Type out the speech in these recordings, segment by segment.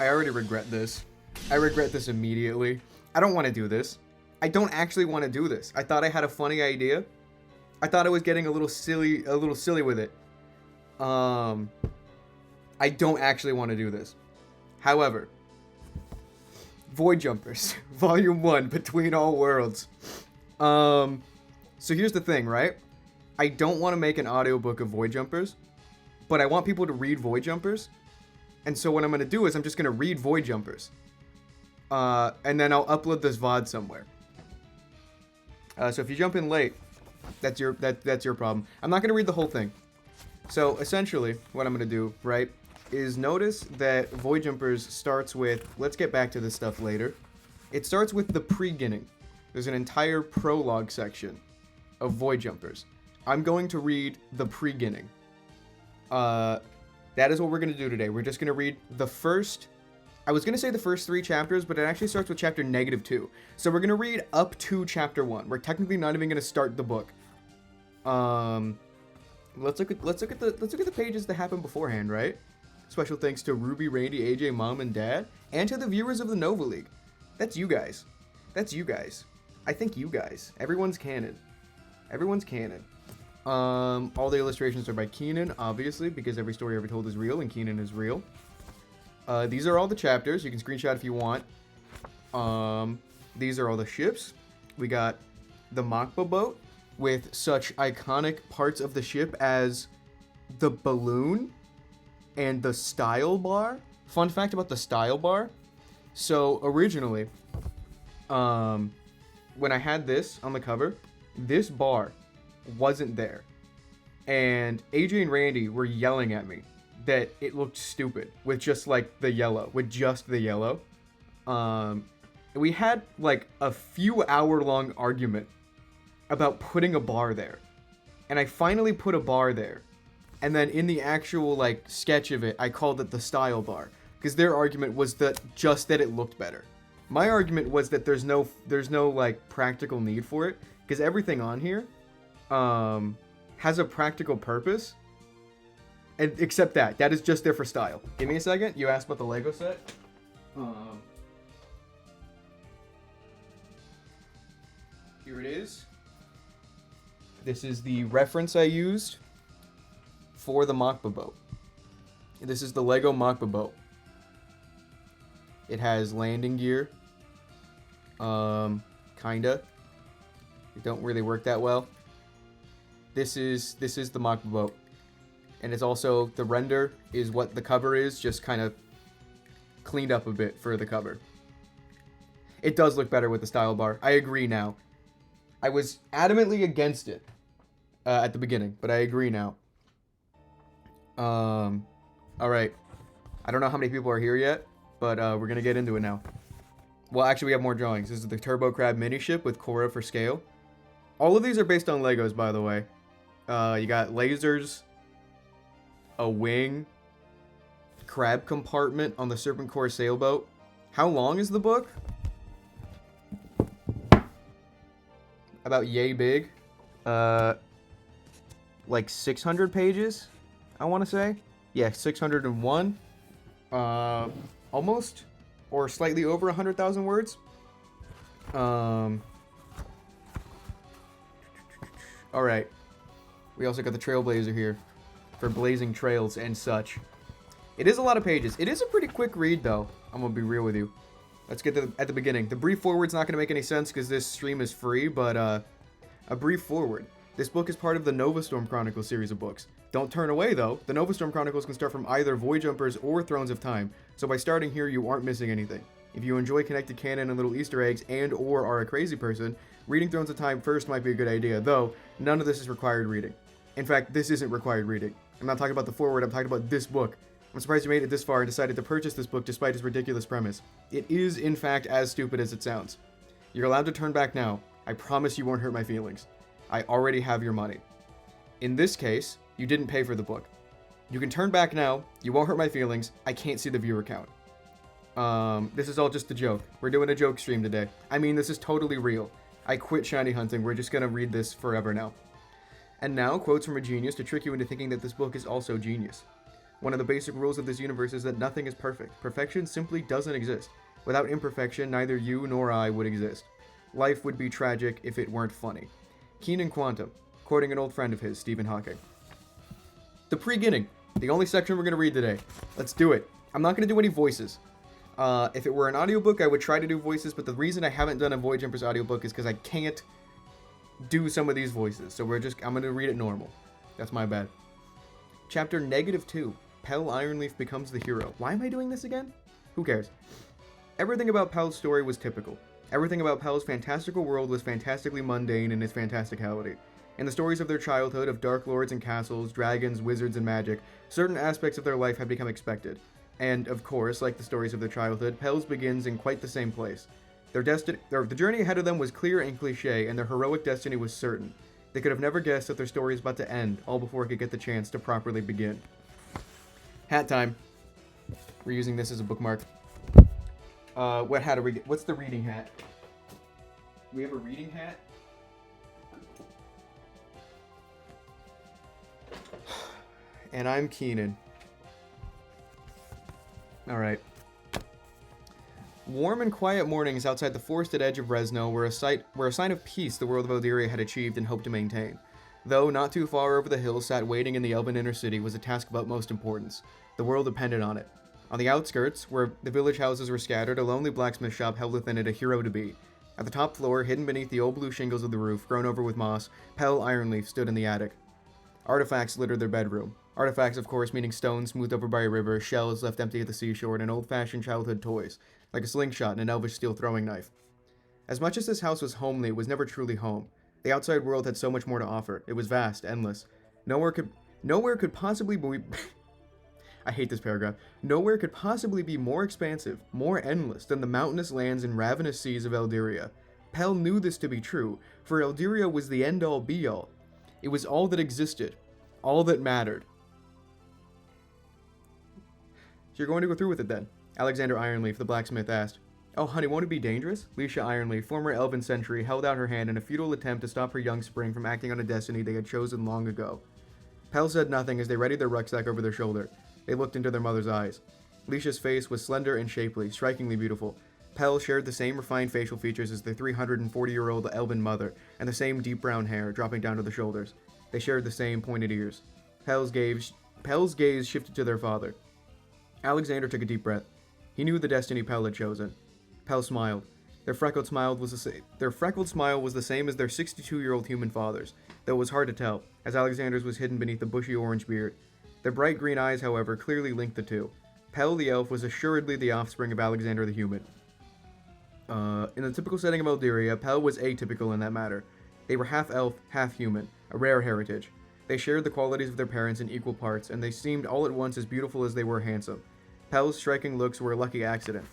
I already regret this. I regret this immediately. I don't want to do this. I don't actually want to do this. I thought I had a funny idea. I thought I was getting a little silly with it. I don't actually want to do this. However, Void Jumpers, Volume 1, Between All Worlds. So here's the thing, right? I don't want to make an audiobook of Void Jumpers, but I want people to read Void Jumpers. And so what I'm going to do is I'm just going to read Void Jumpers. And then I'll upload this VOD somewhere. So if you jump in late, that's your problem. I'm not going to read the whole thing. So essentially, what I'm going to do, right, is notice that Void Jumpers starts with, let's get back to this stuff later. It starts with the Preginning. There's an entire prologue section of Void Jumpers. I'm going to read the Preginning. That is what we're going to do today. We're just going to read the first, I was going to say the first 3 chapters, but it actually starts with chapter -2. So we're going to read up to chapter 1. We're technically not even going to start the book. Let's look at the pages that happen beforehand, right? Special thanks to Ruby, Randy, AJ, Mom, and Dad, and to the viewers of the Nova League. That's you guys. That's you guys. I think you guys. Everyone's canon. Everyone's canon. All the illustrations are by Keenan, obviously, because every story ever told is real, and Keenan is real. These are all the chapters. You can screenshot if you want. These are all the ships. We got the Makba boat with such iconic parts of the ship as the balloon and the style bar. Fun fact about the style bar. So originally, when I had this on the cover, this bar wasn't there. And AJ and Randy were yelling at me that it looked stupid with just like the yellow, we had like a few hour long argument about putting a bar there. And I finally put a bar there. And then in the actual like sketch of it, I called it the style bar, because their argument was that it looked better. My argument was that there's no like practical need for it, because everything on here has a practical purpose. And except that is just there for style. Give me a second. You asked about the Lego set. Here it is. This is the reference I used for the Makba boat. This is the Lego Makba boat. It has landing gear. Kinda. It don't really work that well. This is the Makba boat. And it's also, the render is what the cover is, just kind of cleaned up a bit for the cover. It does look better with the style bar. I agree now. I was adamantly against it at the beginning, but I agree now. Alright. I don't know how many people are here yet, but we're gonna get into it now. Well, actually, we have more drawings. This is the Turbo Crab mini ship with Korra for scale. All of these are based on Legos, by the way. You got lasers, a wing, crab compartment on the Serpent Core sailboat. How long is the book? About yay big. Like 600 pages, I want to say. Yeah, 601. Almost, or slightly over 100,000 words. Alright. We also got the Trailblazer here for blazing trails and such. It is a lot of pages. It is a pretty quick read, though. I'm gonna be real with you. Let's get to at the beginning. The brief forward's not gonna make any sense because this stream is free, but a brief forward. This book is part of the Nova Storm Chronicles series of books. Don't turn away, though. The Nova Storm Chronicles can start from either Void Jumpers or Thrones of Time, so by starting here, you aren't missing anything. If you enjoy connected canon and little Easter eggs and or are a crazy person, reading Thrones of Time first might be a good idea, though none of this is required reading. In fact, this isn't required reading. I'm not talking about the forward, I'm talking about this book. I'm surprised you made it this far and decided to purchase this book despite its ridiculous premise. It is, in fact, as stupid as it sounds. You're allowed to turn back now. I promise you won't hurt my feelings. I already have your money. In this case, you didn't pay for the book. You can turn back now. You won't hurt my feelings. I can't see the viewer count. This is all just a joke. We're doing a joke stream today. I mean, this is totally real. I quit shiny hunting. We're just gonna read this forever now. And now, quotes from a genius to trick you into thinking that this book is also genius. One of the basic rules of this universe is that nothing is perfect. Perfection simply doesn't exist. Without imperfection, neither you nor I would exist. Life would be tragic if it weren't funny. Keenan Quantum, quoting an old friend of his, Stephen Hawking. The Preginning, the only section we're going to read today. Let's do it. I'm not going to do any voices. If it were an audiobook, I would try to do voices, but the reason I haven't done a Void Jumpers audiobook is because I can't do some of these voices. So I'm going to read it normal. That's my bad. Chapter -2. Pell Ironleaf becomes the hero. Why am I doing this again? Who cares? Everything about Pell's story was typical. Everything about Pell's fantastical world was fantastically mundane in its fantasticality. In the stories of their childhood of dark lords and castles, dragons, wizards, and magic, certain aspects of their life had become expected. And, of course, like the stories of their childhood, Pell's begins in quite the same place. The journey ahead of them was clear and cliché, and their heroic destiny was certain. They could have never guessed that their story is about to end, all before it could get the chance to properly begin. Hat time. We're using this as a bookmark. What hat are we What's the reading hat? We have a reading hat? And I'm Keenan. Alright. Warm and quiet mornings outside the forested edge of Resno were a sign of peace the world of Eldiria had achieved and hoped to maintain. Though not too far over the hill sat waiting in the Elven inner city was a task of utmost importance. The world depended on it. On the outskirts, where the village houses were scattered, a lonely blacksmith shop held within it a hero to be. At the top floor, hidden beneath the old blue shingles of the roof, grown over with moss, Pell Ironleaf stood in the attic. Artifacts littered their bedroom. Artifacts, of course, meaning stones smoothed over by a river, shells left empty at the seashore, and old-fashioned childhood toys, like a slingshot and an elvish steel throwing knife. As much as this house was homely, it was never truly home. The outside world had so much more to offer. It was vast, endless. Nowhere could possibly be... I hate this paragraph. Nowhere could possibly be more expansive, more endless than the mountainous lands and ravenous seas of Eldiria. Pell knew this to be true, for Eldiria was the end-all be-all. It was all that existed, all that mattered. So you're going to go through with it then? Alexander Ironleaf, the blacksmith, asked. Oh, honey, won't it be dangerous? Leisha Ironleaf, former elven sentry, held out her hand in a futile attempt to stop her young spring from acting on a destiny they had chosen long ago. Pell said nothing as they readied their rucksack over their shoulder. They looked into their mother's eyes. Leisha's face was slender and shapely, strikingly beautiful. Pell shared the same refined facial features as their 340-year-old elven mother, and the same deep brown hair dropping down to the shoulders. They shared the same pointed ears. Pell's gaze shifted to their father. Alexander took a deep breath. He knew the destiny Pell had chosen. Pell smiled. Their freckled smile was the same as their 62-year-old human father's, though it was hard to tell, as Alexander's was hidden beneath the bushy orange beard. Their bright green eyes, however, clearly linked the two. Pell the elf was assuredly the offspring of Alexander the human. In the typical setting of Eldiria, Pell was atypical in that matter. They were half elf, half human, a rare heritage. They shared the qualities of their parents in equal parts, and they seemed all at once as beautiful as they were handsome. Pell's striking looks were a lucky accident.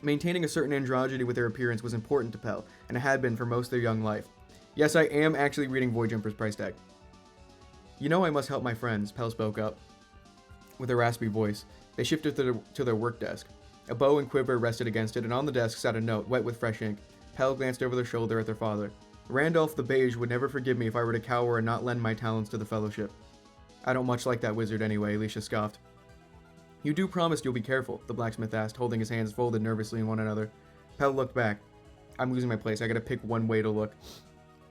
Maintaining a certain androgyny with their appearance was important to Pell, and it had been for most of their young life. Yes, I am actually reading Void Jumper's price tag. You know I must help my friends, Pell spoke up. With a raspy voice, they shifted to their work desk. A bow and quiver rested against it, and on the desk sat a note, wet with fresh ink. Pell glanced over their shoulder at their father. Randolph the Beige would never forgive me if I were to cower and not lend my talents to the Fellowship. I don't much like that wizard anyway, Alicia scoffed. You do promise you'll be careful, the blacksmith asked, holding his hands folded nervously in one another. Pell looked back. I'm losing my place, I gotta pick one way to look.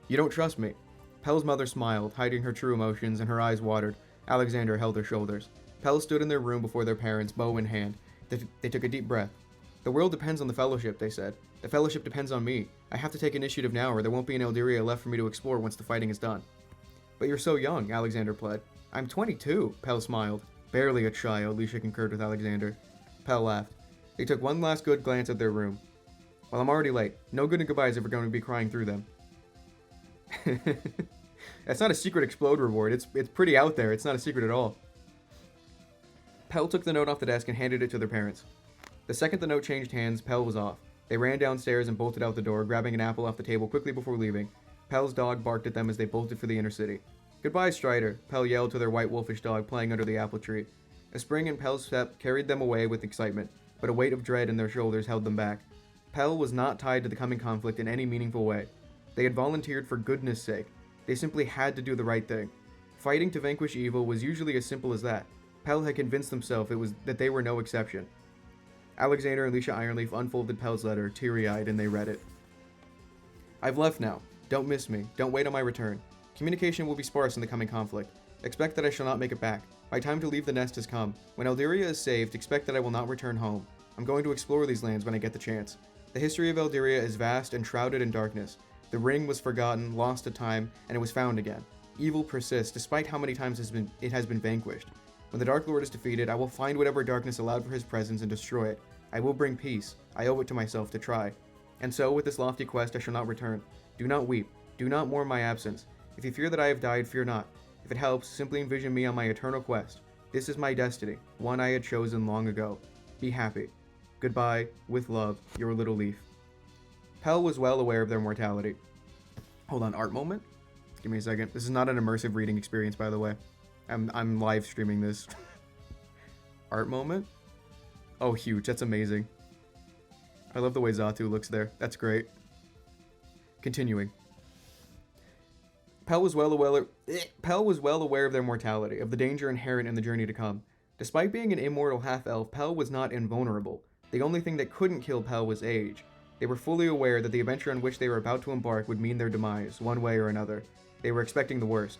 You don't trust me. Pell's mother smiled, hiding her true emotions, and her eyes watered. Alexander held their shoulders. Pell stood in their room before their parents, bow in hand. They took a deep breath. The world depends on the Fellowship, they said. The Fellowship depends on me. I have to take initiative now, or there won't be an Eldiria left for me to explore once the fighting is done. But you're so young, Alexander pled. I'm 22, Pell smiled. Barely a child, Leisha concurred with Alexander. Pell laughed. They took one last good glance at their room. Well, I'm already late. No good and goodbyes if we're going to be crying through them. That's not a secret explode reward. It's pretty out there. It's not a secret at all. Pell took the note off the desk and handed it to their parents. The second the note changed hands, Pell was off. They ran downstairs and bolted out the door, grabbing an apple off the table quickly before leaving. Pell's dog barked at them as they bolted for the inner city. Goodbye, Strider, Pell yelled to their white wolfish dog playing under the apple tree. A spring in Pell's step carried them away with excitement, but a weight of dread in their shoulders held them back. Pell was not tied to the coming conflict in any meaningful way. They had volunteered for goodness' sake. They simply had to do the right thing. Fighting to vanquish evil was usually as simple as that. Pell had convinced himself that they were no exception. Alexander and Alicia Ironleaf unfolded Pell's letter, teary-eyed, and they read it. I've left now. Don't miss me. Don't wait on my return. Communication will be sparse in the coming conflict. Expect that I shall not make it back. My time to leave the nest has come. When Eldiria is saved, expect that I will not return home. I'm going to explore these lands when I get the chance. The history of Eldiria is vast and shrouded in darkness. The ring was forgotten, lost to time, and it was found again. Evil persists, despite how many times it has been vanquished. When the Dark Lord is defeated, I will find whatever darkness allowed for his presence and destroy it. I will bring peace. I owe it to myself to try. And so, with this lofty quest, I shall not return. Do not weep. Do not mourn my absence. If you fear that I have died, fear not. If it helps, simply envision me on my eternal quest. This is my destiny, one I had chosen long ago. Be happy. Goodbye, with love, your little leaf. Pell was well aware of their mortality. Hold on, art moment? Give me a second. This is not an immersive reading experience, by the way. I'm live streaming this. Art moment? Oh, huge. That's amazing. I love the way Xatu looks there. That's great. Continuing. Pell was well aware of their mortality, of the danger inherent in the journey to come. Despite being an immortal half-elf, Pell was not invulnerable. The only thing that couldn't kill Pell was age. They were fully aware that the adventure on which they were about to embark would mean their demise, one way or another. They were expecting the worst.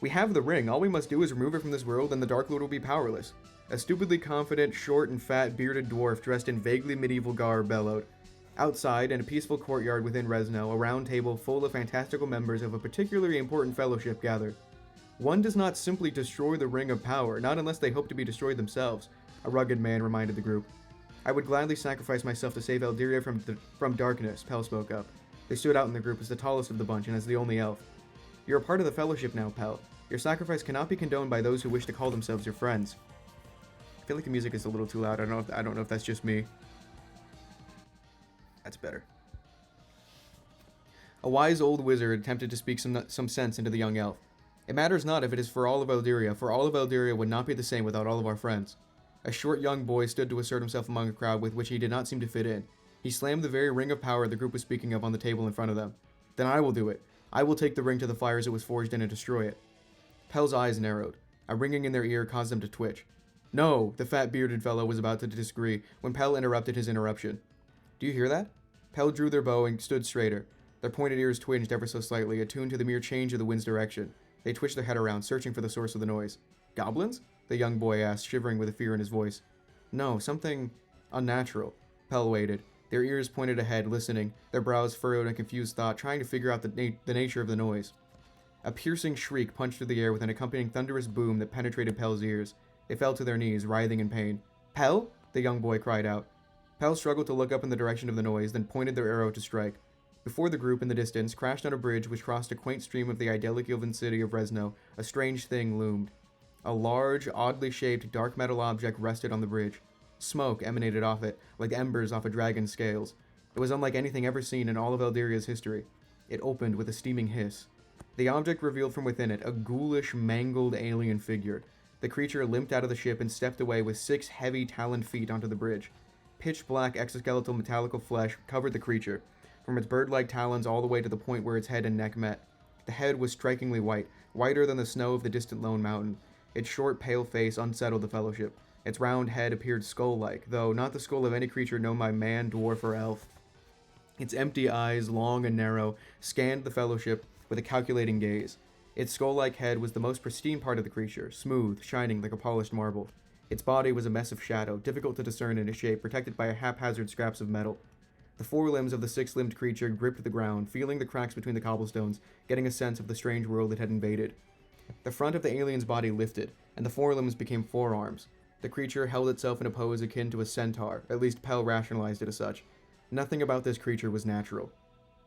We have the ring. All we must do is remove it from this world and the Dark Lord will be powerless. A stupidly confident, short and fat, bearded dwarf dressed in vaguely medieval garb bellowed. Outside, in a peaceful courtyard within Resno, a round table full of fantastical members of a particularly important fellowship gathered. One does not simply destroy the Ring of Power, not unless they hope to be destroyed themselves, a rugged man reminded the group. I would gladly sacrifice myself to save Eldiria from darkness, Pell spoke up. They stood out in the group as the tallest of the bunch and as the only elf. You're a part of the fellowship now, Pell. Your sacrifice cannot be condoned by those who wish to call themselves your friends. I feel like the music is a little too loud. I don't know if that's just me. That's better. A wise old wizard attempted to speak some sense into the young elf. It matters not if it is for all of Eldiria, for all of Eldiria would not be the same without all of our friends. A short young boy stood to assert himself among a crowd with which he did not seem to fit in. He slammed the very ring of power the group was speaking of on the table in front of them. Then I will do it. I will take the ring to the fires it was forged in and destroy it. Pell's eyes narrowed. A ringing in their ear caused them to twitch. No, the fat bearded fellow was about to disagree when Pell interrupted his interruption. Do you hear that? Pell drew their bow and stood straighter. Their pointed ears twinged ever so slightly, attuned to the mere change of the wind's direction. They twitched their head around, searching for the source of the noise. Goblins? The young boy asked, shivering with fear in his voice. No, something unnatural. Pell waited. Their ears pointed ahead, listening, their brows furrowed in confused thought, trying to figure out the nature of the noise. A piercing shriek punched through the air with an accompanying thunderous boom that penetrated Pell's ears. They fell to their knees, writhing in pain. Pell? The young boy cried out. Pell struggled to look up in the direction of the noise, then pointed their arrow to strike. Before the group, in the distance, crashed on a bridge which crossed a quaint stream of the idyllic Elven city of Resno, a strange thing loomed. A large, oddly shaped, dark metal object rested on the bridge. Smoke emanated off it, like embers off a dragon's scales. It was unlike anything ever seen in all of Eldiria's history. It opened with a steaming hiss. The object revealed from within it a ghoulish, mangled alien figure. The creature limped out of the ship and stepped away with 6 heavy, taloned feet onto the bridge. Pitch black exoskeletal metallical flesh covered the creature, from its bird-like talons all the way to the point where its head and neck met. The head was strikingly white, whiter than the snow of the distant lone mountain. Its short, pale face unsettled the fellowship. Its round head appeared skull-like, though not the skull of any creature known by man, dwarf, or elf. Its empty eyes, long and narrow, scanned the fellowship with a calculating gaze. Its skull-like head was the most pristine part of the creature, smooth, shining like a polished marble. Its body was a mess of shadow, difficult to discern in its shape, protected by haphazard scraps of metal. The forelimbs of the 6-limbed creature gripped the ground, feeling the cracks between the cobblestones, getting a sense of the strange world it had invaded. The front of the alien's body lifted, and the forelimbs became forearms. The creature held itself in a pose akin to a centaur, at least Pell rationalized it as such. Nothing about this creature was natural.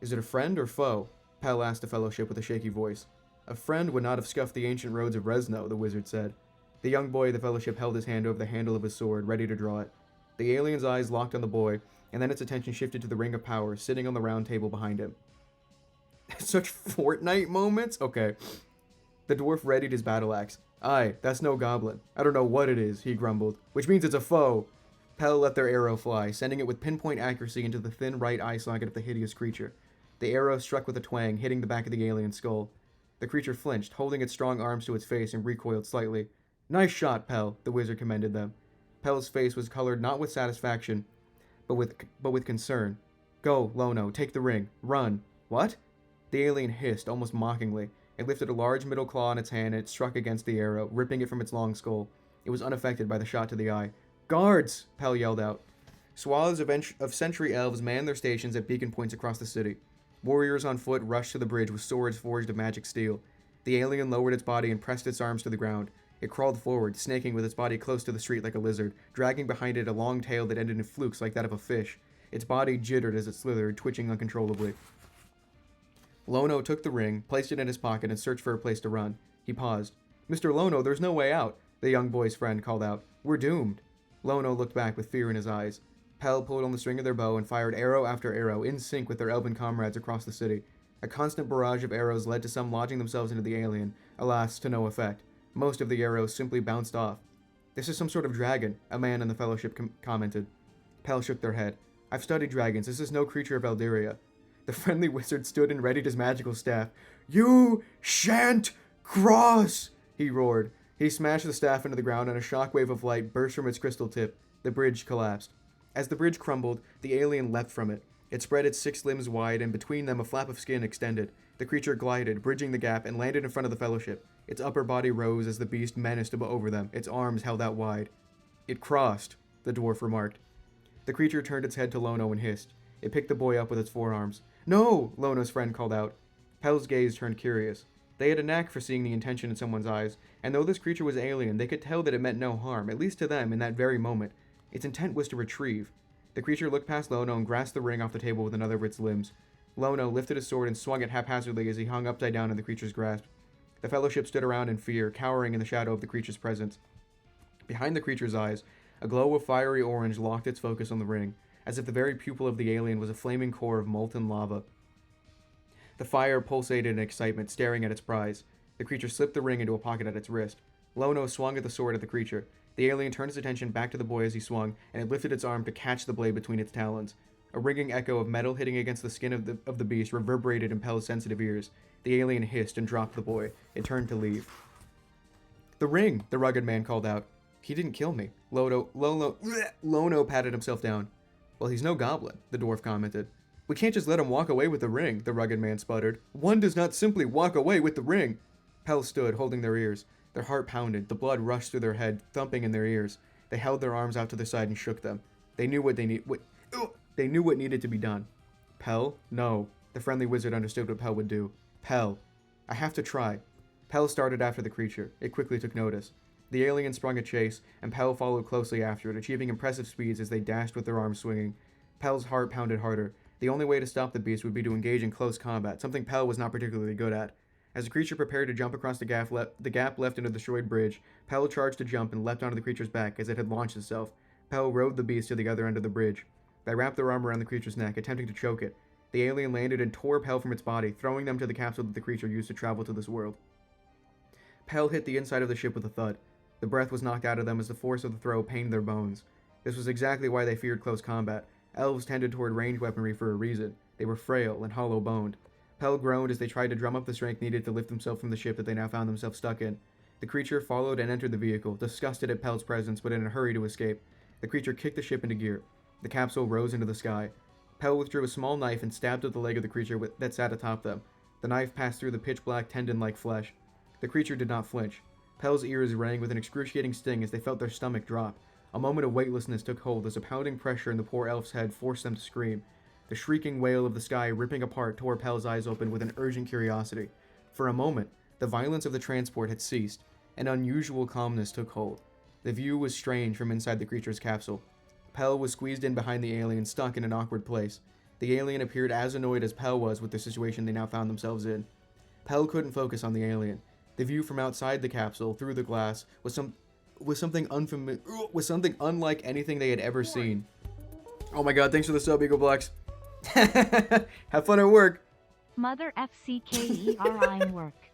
Is it a friend or foe? Pell asked the fellowship with a shaky voice. A friend would not have scuffed the ancient roads of Resno, the wizard said. The young boy of the fellowship held his hand over the handle of his sword, ready to draw it. The alien's eyes locked on the boy, and then its attention shifted to the ring of power sitting on the round table behind him. Such Fortnite moments? Okay. The dwarf readied his battle axe. Aye, that's no goblin. I don't know what it is, he grumbled. Which means it's a foe. Pell let their arrow fly, sending it with pinpoint accuracy into the thin right eye socket of the hideous creature. The arrow struck with a twang, hitting the back of the alien's skull. The creature flinched, holding its strong arms to its face, and recoiled slightly. Nice shot, Pell, the wizard commended them. Pell's face was colored not with satisfaction, but with concern. Go, Lono, take the ring. Run. What? The alien hissed, almost mockingly. It lifted a large middle claw in its hand and it struck against the arrow, ripping it from its long skull. It was unaffected by the shot to the eye. Guards! Pell yelled out. Swaths of sentry elves manned their stations at beacon points across the city. Warriors on foot rushed to the bridge with swords forged of magic steel. The alien lowered its body and pressed its arms to the ground. It crawled forward, snaking with its body close to the street like a lizard, dragging behind it a long tail that ended in flukes like that of a fish. Its body jittered as it slithered, twitching uncontrollably. Lono took the ring, placed it in his pocket, and searched for a place to run. He paused. Mr. Lono, there's no way out, the young boy's friend called out. We're doomed. Lono looked back with fear in his eyes. Pell pulled on the string of their bow and fired arrow after arrow, in sync with their elven comrades across the city. A constant barrage of arrows led to some lodging themselves into the alien, alas, to no effect. Most of the arrows simply bounced off. This is some sort of dragon, a man in the fellowship commented. Pell shook their head. I've studied dragons. This is no creature of Eldiria. The friendly wizard stood and readied his magical staff. You shan't cross! He roared. He smashed the staff into the ground and a shockwave of light burst from its crystal tip. The bridge collapsed. As the bridge crumbled, the alien leapt from it. It spread its 6 limbs wide, and between them a flap of skin extended. The creature glided, bridging the gap, and landed in front of the fellowship. Its upper body rose as the beast menaced over them, its arms held out wide. It crossed, the dwarf remarked. The creature turned its head to Lono and hissed. It picked the boy up with its forearms. No! Lono's friend called out. Pell's gaze turned curious. They had a knack for seeing the intention in someone's eyes, and though this creature was alien, they could tell that it meant no harm, at least to them, in that very moment. Its intent was to retrieve. The creature looked past Lono and grasped the ring off the table with another of its limbs. Lono lifted his sword and swung it haphazardly as he hung upside down in the creature's grasp. The fellowship stood around in fear, cowering in the shadow of the creature's presence. Behind the creature's eyes, a glow of fiery orange locked its focus on the ring, as if the very pupil of the alien was a flaming core of molten lava. The fire pulsated in excitement, staring at its prize. The creature slipped the ring into a pocket at its wrist. Lono swung at the sword at the creature. The alien turned its attention back to the boy as he swung, and it lifted its arm to catch the blade between its talons. A ringing echo of metal hitting against the skin of the beast reverberated in Pell's sensitive ears. The alien hissed and dropped the boy. It turned to leave. The ring, the rugged man called out. He didn't kill me. Lono patted himself down. Well, he's no goblin, the dwarf commented. We can't just let him walk away with the ring, the rugged man sputtered. One does not simply walk away with the ring. Pell stood, holding their ears. Their heart pounded. The blood rushed through their head, thumping in their ears. They held their arms out to their side and shook them. They knew what needed to be done. Pell? No. The friendly wizard understood what Pell would do. Pell. I have to try. Pell started after the creature. It quickly took notice. The alien sprung a chase, and Pell followed closely after it, achieving impressive speeds as they dashed with their arms swinging. Pell's heart pounded harder. The only way to stop the beast would be to engage in close combat, something Pell was not particularly good at. As the creature prepared to jump across the gap left into the destroyed bridge, Pell charged to jump and leapt onto the creature's back as it had launched itself. Pell rode the beast to the other end of the bridge. They wrapped their arm around the creature's neck, attempting to choke it. The alien landed and tore Pell from its body, throwing them to the capsule that the creature used to travel to this world. Pell hit the inside of the ship with a thud. The breath was knocked out of them as the force of the throw pained their bones. This was exactly why they feared close combat. Elves tended toward ranged weaponry for a reason. They were frail and hollow-boned. Pell groaned as they tried to drum up the strength needed to lift themselves from the ship that they now found themselves stuck in. The creature followed and entered the vehicle, disgusted at Pell's presence but in a hurry to escape. The creature kicked the ship into gear. The capsule rose into the sky. Pell withdrew a small knife and stabbed at the leg of the creature that sat atop them. The knife passed through the pitch-black, tendon-like flesh. The creature did not flinch. Pell's ears rang with an excruciating sting as they felt their stomach drop. A moment of weightlessness took hold as a pounding pressure in the poor elf's head forced them to scream. The shrieking wail of the sky ripping apart tore Pell's eyes open with an urgent curiosity. For a moment, the violence of the transport had ceased. An unusual calmness took hold. The view was strange from inside the creature's capsule. Pell was squeezed in behind the alien, stuck in an awkward place. The alien appeared as annoyed as Pell was with the situation they now found themselves in. Pell couldn't focus on the alien. The view from outside the capsule, through the glass, was something unlike anything they had ever seen. Oh my god, thanks for the sub, Eagle Blacks. Have fun at work. Mother FCKERI work.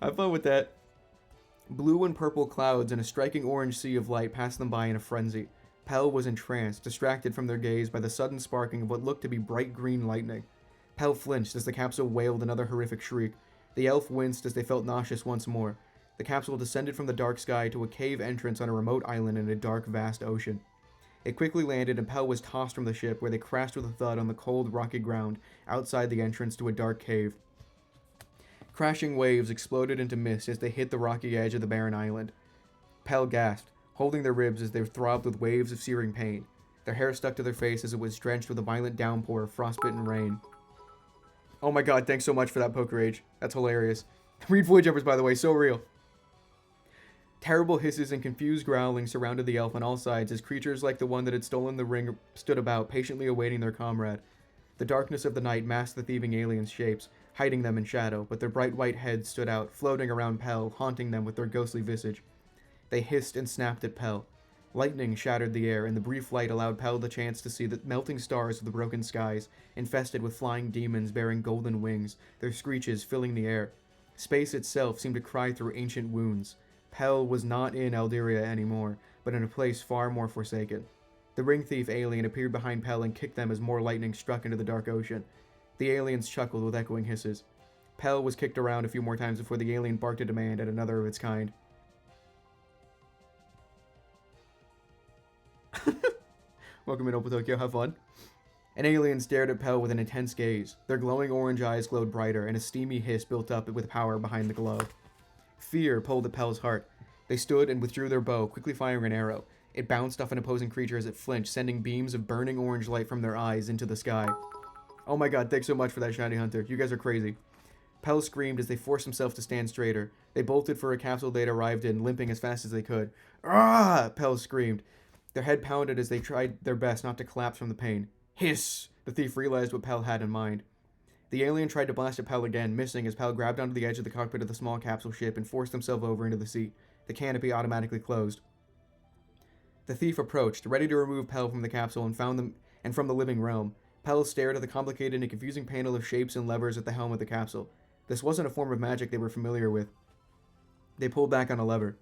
Have fun with that. Blue and purple clouds and a striking orange sea of light passed them by in a frenzy. Pell was entranced, distracted from their gaze by the sudden sparking of what looked to be bright green lightning. Pell flinched as the capsule wailed another horrific shriek. The elf winced as they felt nauseous once more. The capsule descended from the dark sky to a cave entrance on a remote island in a dark, vast ocean. It quickly landed, and Pell was tossed from the ship, where they crashed with a thud on the cold, rocky ground outside the entrance to a dark cave. Crashing waves exploded into mist as they hit the rocky edge of the barren island. Pell gasped, holding their ribs as they throbbed with waves of searing pain. Their hair stuck to their face as it was drenched with a violent downpour of frostbitten rain. Oh my god, thanks so much for that, Poker Age. That's hilarious. Read Void Jumpers, by the way, so real. Terrible hisses and confused growling surrounded the elf on all sides as creatures like the one that had stolen the ring stood about, patiently awaiting their comrade. The darkness of the night masked the thieving aliens' shapes, hiding them in shadow, but their bright white heads stood out, floating around Pell, haunting them with their ghostly visage. They hissed and snapped at Pell. Lightning shattered the air, and the brief light allowed Pell the chance to see the melting stars of the broken skies, infested with flying demons bearing golden wings, their screeches filling the air. Space itself seemed to cry through ancient wounds. Pell was not in Eldiria anymore, but in a place far more forsaken. The ring thief alien appeared behind Pell and kicked them as more lightning struck into the dark ocean. The aliens chuckled with echoing hisses. Pell was kicked around a few more times before the alien barked a demand at another of its kind. Welcome in, Tokyo, have fun. An alien stared at Pell with an intense gaze. Their glowing orange eyes glowed brighter, and a steamy hiss built up with power behind the glow. Fear pulled at Pell's heart. They stood and withdrew their bow, quickly firing an arrow. It bounced off an opposing creature as it flinched, sending beams of burning orange light from their eyes into the sky. Oh my god, thanks so much for that, Shiny Hunter. You guys are crazy. Pell screamed as they forced themselves to stand straighter. They bolted for a capsule they'd arrived in, limping as fast as they could. Ah! Pell screamed. Their head pounded as they tried their best not to collapse from the pain. Hiss! The thief realized what Pell had in mind. The alien tried to blast at Pell again, missing as Pell grabbed onto the edge of the cockpit of the small capsule ship and forced himself over into the seat. The canopy automatically closed. The thief approached, ready to remove Pell from the capsule and from the living realm. Pell stared at the complicated and confusing panel of shapes and levers at the helm of the capsule. This wasn't a form of magic they were familiar with. They pulled back on a lever.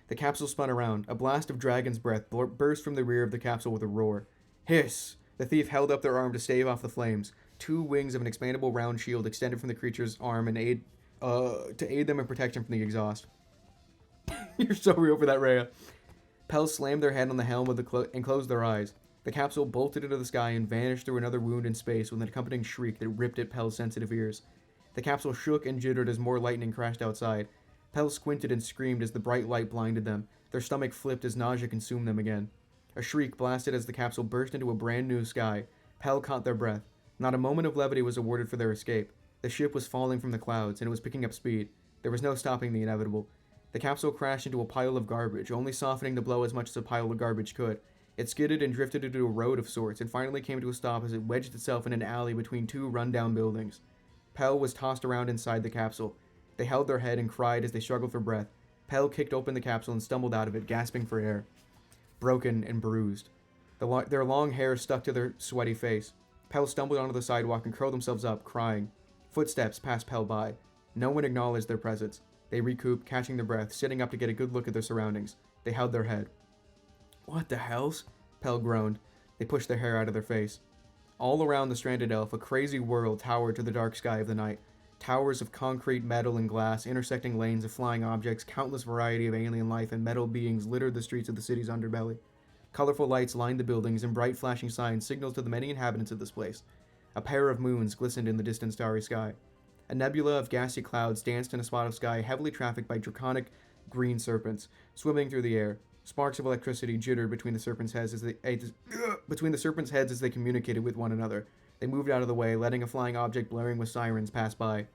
The capsule spun around. A blast of dragon's breath burst from the rear of the capsule with a roar. Hiss! The thief held up their arm to stave off the flames. 2 wings of an expandable round shield extended from the creature's arm and to aid them in protection from the exhaust. You're so real for that, Rhea. Pell slammed their head on the helm and closed their eyes. The capsule bolted into the sky and vanished through another wound in space with an accompanying shriek that ripped at Pell's sensitive ears. The capsule shook and jittered as more lightning crashed outside. Pell squinted and screamed as the bright light blinded them. Their stomach flipped as nausea consumed them again. A shriek blasted as the capsule burst into a brand new sky. Pell caught their breath. Not a moment of levity was awarded for their escape. The ship was falling from the clouds, and it was picking up speed. There was no stopping the inevitable. The capsule crashed into a pile of garbage, only softening the blow as much as a pile of garbage could. It skidded and drifted into a road of sorts, and finally came to a stop as it wedged itself in an alley between 2 run-down buildings. Pell was tossed around inside the capsule. They held their head and cried as they struggled for breath. Pell kicked open the capsule and stumbled out of it, gasping for air. Broken and bruised. Their long hair stuck to their sweaty face. Pell stumbled onto the sidewalk and curled themselves up, crying. Footsteps passed Pell by. No one acknowledged their presence. They recouped, catching their breath, sitting up to get a good look at their surroundings. They held their head. What the hells? Pell groaned. They pushed their hair out of their face. All around the stranded elf, a crazy world towered to the dark sky of the night. Towers of concrete, metal, and glass, intersecting lanes of flying objects, countless variety of alien life and metal beings littered the streets of the city's underbelly. Colorful lights lined the buildings, and bright flashing signs signaled to the many inhabitants of this place. A pair of moons glistened in the distant starry sky. A nebula of gassy clouds danced in a spot of sky heavily trafficked by draconic green serpents, swimming through the air. Sparks of electricity jittered between the serpents' heads as they communicated with one another. They moved out of the way, letting a flying object blaring with sirens pass by.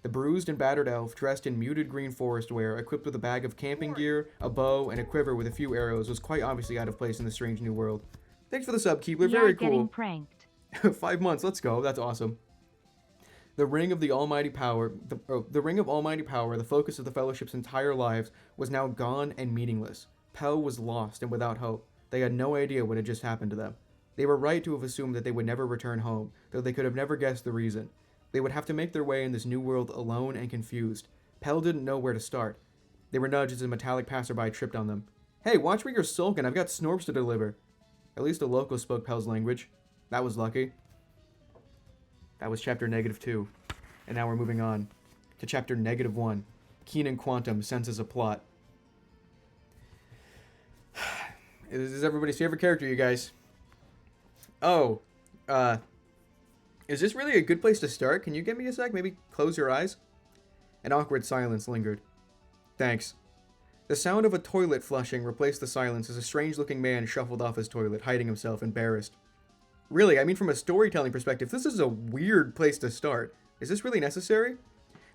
The bruised and battered elf, dressed in muted green forest wear, equipped with a bag of camping gear, a bow, and a quiver with a few arrows, was quite obviously out of place in this strange new world. Thanks for the sub, Keebler. Very cool. Getting pranked. 5 months. Let's go. That's awesome. The ring of Almighty Power, the focus of the Fellowship's entire lives, was now gone and meaningless. Pell was lost and without hope. They had no idea what had just happened to them. They were right to have assumed that they would never return home, though they could have never guessed the reason. They would have to make their way in this new world alone and confused. Pell didn't know where to start. They were nudged as a metallic passerby tripped on them. Hey, watch where you're sulking. I've got Snorps to deliver. At least a local spoke Pell's language. That was lucky. That was chapter -2. And now we're moving on to chapter -1. Keenan Quantum senses a plot. This is everybody's favorite character, you guys. Oh, is this really a good place to start? Can you give me a sec? Maybe close your eyes? An awkward silence lingered. Thanks. The sound of a toilet flushing replaced the silence as a strange-looking man shuffled off his toilet, hiding himself, embarrassed. Really, I mean from a storytelling perspective, this is a weird place to start. Is this really necessary?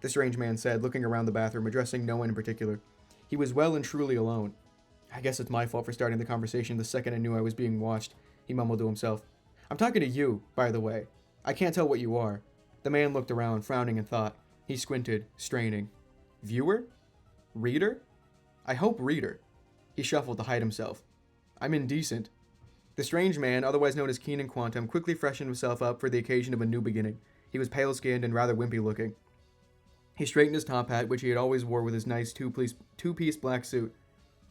The strange man said, looking around the bathroom, addressing no one in particular. He was well and truly alone. I guess it's my fault for starting the conversation the second I knew I was being watched, he mumbled to himself. I'm talking to you, by the way. I can't tell what you are. The man looked around, frowning in thought. He squinted, straining. Viewer? Reader? I hope reader. He shuffled to hide himself. I'm indecent. The strange man, otherwise known as Keenan Quantum, quickly freshened himself up for the occasion of a new beginning. He was pale-skinned and rather wimpy looking. He straightened his top hat, which he had always wore with his nice two-piece black suit.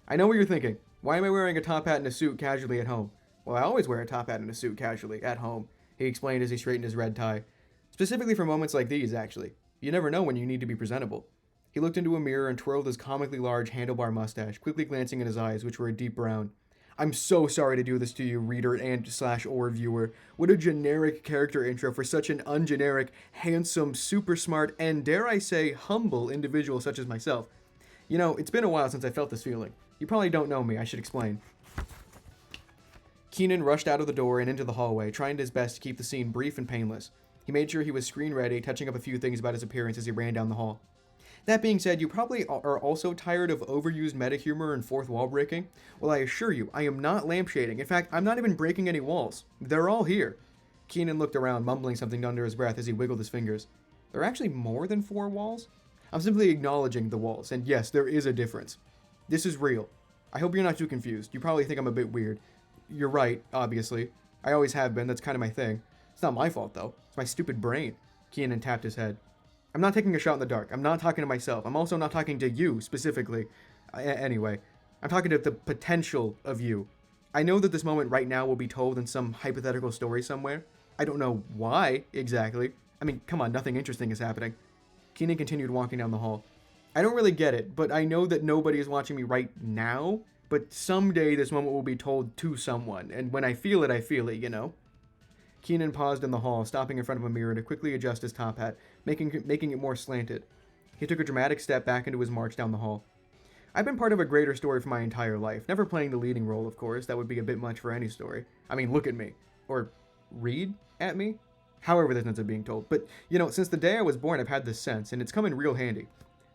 I know what you're thinking. Why am I wearing a top hat and a suit casually at home? Well, I always wear a top hat and a suit casually at home, he explained as he straightened his red tie. Specifically for moments like these, actually. You never know when you need to be presentable. He looked into a mirror and twirled his comically large handlebar mustache, quickly glancing at his eyes, which were a deep brown. I'm so sorry to do this to you, reader and/or viewer. What a generic character intro for such an ungeneric, handsome, super smart, and dare I say, humble individual such as myself. You know, it's been a while since I felt this feeling. You probably don't know me, I should explain. Keenan rushed out of the door and into the hallway, trying his best to keep the scene brief and painless. He made sure he was screen ready, touching up a few things about his appearance as he ran down the hall. That being said, you probably are also tired of overused meta-humor and fourth wall breaking. Well, I assure you, I am not lampshading. In fact, I'm not even breaking any walls. They're all here. Keenan looked around, mumbling something under his breath as he wiggled his fingers. There are actually more than 4 walls? I'm simply acknowledging the walls, and yes, there is a difference. This is real. I hope you're not too confused. You probably think I'm a bit weird. You're right, obviously. I always have been, that's kind of my thing. It's not my fault, though. It's my stupid brain. Keenan tapped his head. I'm not taking a shot in the dark. I'm not talking to myself. I'm also not talking to you, specifically. Anyway, I'm talking to the potential of you. I know that this moment right now will be told in some hypothetical story somewhere. I don't know why, exactly. I mean, come on, nothing interesting is happening. Keenan continued walking down the hall. I don't really get it, but I know that nobody is watching me right now, but someday this moment will be told to someone, and when I feel it, you know? Keenan paused in the hall, stopping in front of a mirror to quickly adjust his top hat, making it more slanted. He took a dramatic step back into his march down the hall. I've been part of a greater story for my entire life, never playing the leading role, of course. That would be a bit much for any story. I mean, look at me. Or read at me? However this ends up being told. But, you know, since the day I was born, I've had this sense, and it's come in real handy.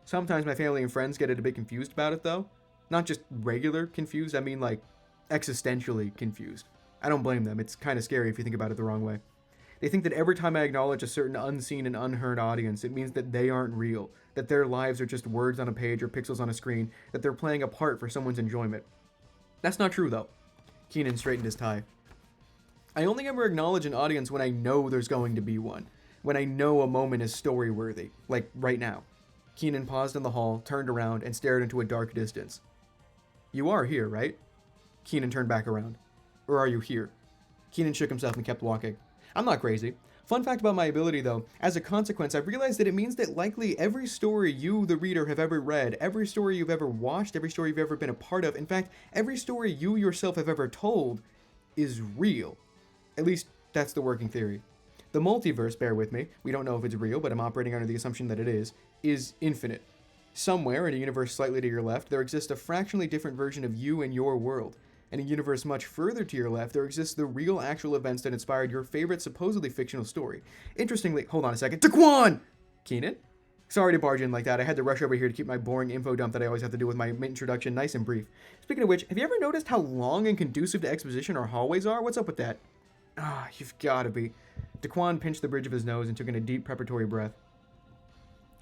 Sometimes my family and friends get a bit confused about it, though. Not just regular confused, I mean, like, existentially confused. I don't blame them. It's kind of scary if you think about it the wrong way. They think that every time I acknowledge a certain unseen and unheard audience, it means that they aren't real, that their lives are just words on a page or pixels on a screen, that they're playing a part for someone's enjoyment. That's not true, though. Keenan straightened his tie. I only ever acknowledge an audience when I know there's going to be one, when I know a moment is story-worthy, like right now. Keenan paused in the hall, turned around, and stared into a dark distance. You are here, right? Keenan turned back around. Or are you here? Keenan shook himself and kept walking. I'm not crazy. Fun fact about my ability, though, as a consequence, I've realized that it means that likely every story you, the reader, have ever read, every story you've ever watched, every story you've ever been a part of, in fact, every story you yourself have ever told, is real. At least, that's the working theory. The multiverse, bear with me, we don't know if it's real, but I'm operating under the assumption that it is infinite. Somewhere in a universe slightly to your left, there exists a fractionally different version of you and your world. In a universe much further to your left, there exists the real actual events that inspired your favorite supposedly fictional story. Interestingly, hold on a second. Daquan! Keenan? Sorry to barge in like that. I had to rush over here to keep my boring info dump that I always have to do with my introduction nice and brief. Speaking of which, have you ever noticed how long and conducive to exposition our hallways are? What's up with that? You've gotta be. Daquan pinched the bridge of his nose and took in a deep preparatory breath.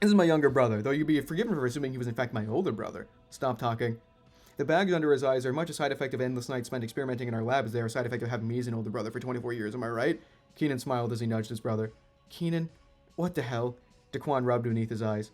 This is my younger brother, though you'd be forgiven for assuming he was in fact my older brother. Stop talking. The bags under his eyes are much a side effect of endless nights spent experimenting in our lab as they are a side effect of having me as an older brother for 24 years, am I right? Keenan smiled as he nudged his brother. Keenan? What the hell? Daquan rubbed beneath his eyes.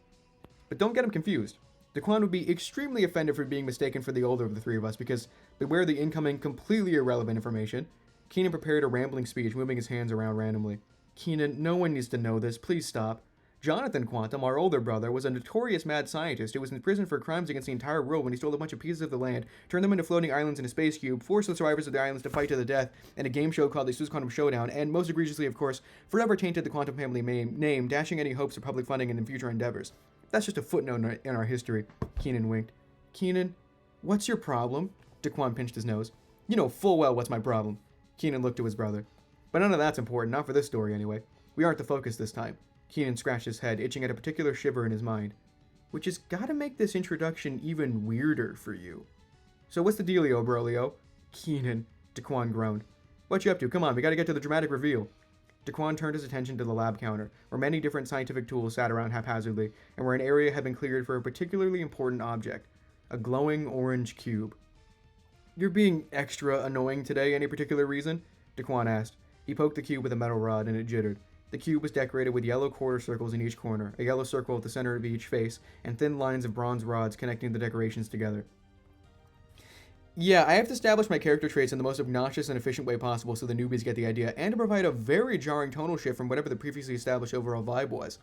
But don't get him confused. Daquan would be extremely offended for being mistaken for the older of the three of us because beware the incoming, completely irrelevant information. Keenan prepared a rambling speech, moving his hands around randomly. Keenan, no one needs to know this. Please stop. Jonathan Quantum, our older brother, was a notorious mad scientist who was in prison for crimes against the entire world when he stole a bunch of pieces of the land, turned them into floating islands in a space cube, forced the survivors of the islands to fight to the death in a game show called the Suez Quantum Showdown, and most egregiously, of course, forever tainted the Quantum family name, dashing any hopes of public funding and in future endeavors. That's just a footnote in our history. Keenan winked. Keenan, what's your problem? Daquan pinched his nose. You know full well what's my problem. Keenan looked to his brother. But none of that's important, not for this story anyway. We aren't the focus this time. Keenan scratched his head, itching at a particular shiver in his mind. Which has gotta make this introduction even weirder for you. So what's the dealio, Brolio? Keenan, Daquan groaned. What you up to? Come on, we gotta get to the dramatic reveal. Daquan turned his attention to the lab counter, where many different scientific tools sat around haphazardly, and where an area had been cleared for a particularly important object. A glowing orange cube. You're being extra annoying today, any particular reason? Daquan asked. He poked the cube with a metal rod, and it jittered. The cube was decorated with yellow quarter circles in each corner, a yellow circle at the center of each face, and thin lines of bronze rods connecting the decorations together. Yeah, I have to establish my character traits in the most obnoxious and efficient way possible so the newbies get the idea, and to provide a very jarring tonal shift from whatever the previously established overall vibe was.